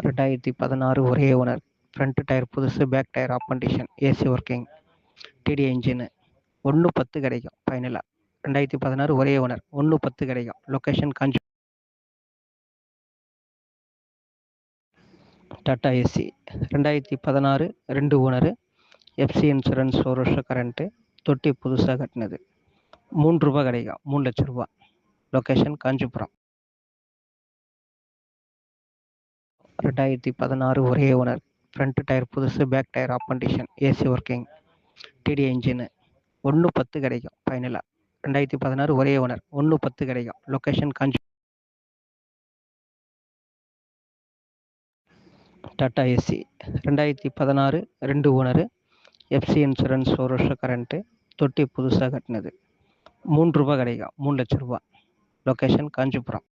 2016 ஒரே owner. Front tyre புதுசு, back tyre half condition, AC working, டிடி இன்ஜின். 110 கிடைக்கும் ஃபைனலாக. 2016 ஒரே ஓனர், 110 கிடைக்கும். Location Kanchi. Tata Ace 2016 2 owner. FC insurance 1 வருஷம் கரண்ட்டு. தொட்டி புதுசாக கட்டினது. ₹3 கிடைக்கும், 3 லட்ச ரூபா. லொக்கேஷன் காஞ்சிபுரம். 2016 ஒரே ஓனர். ஃப்ரண்ட் டயர் புதுசு, back tyre half condition, AC working, டிடி இன்ஜின். 110 கிடைக்கும் ஃபைனலாக. 2016 ஒரே ஓனர், 110 கிடைக்கும். Location Kanchi. Tata Ace 2016 2 owner. FC insurance 1 வருஷம் கரண்ட்டு. தொட்டி புதுசாக கட்டினது. ₹3 கிடைக்கும், 3 லட்ச ரூபா. லொக்கேஷன் காஞ்சிபுரம்.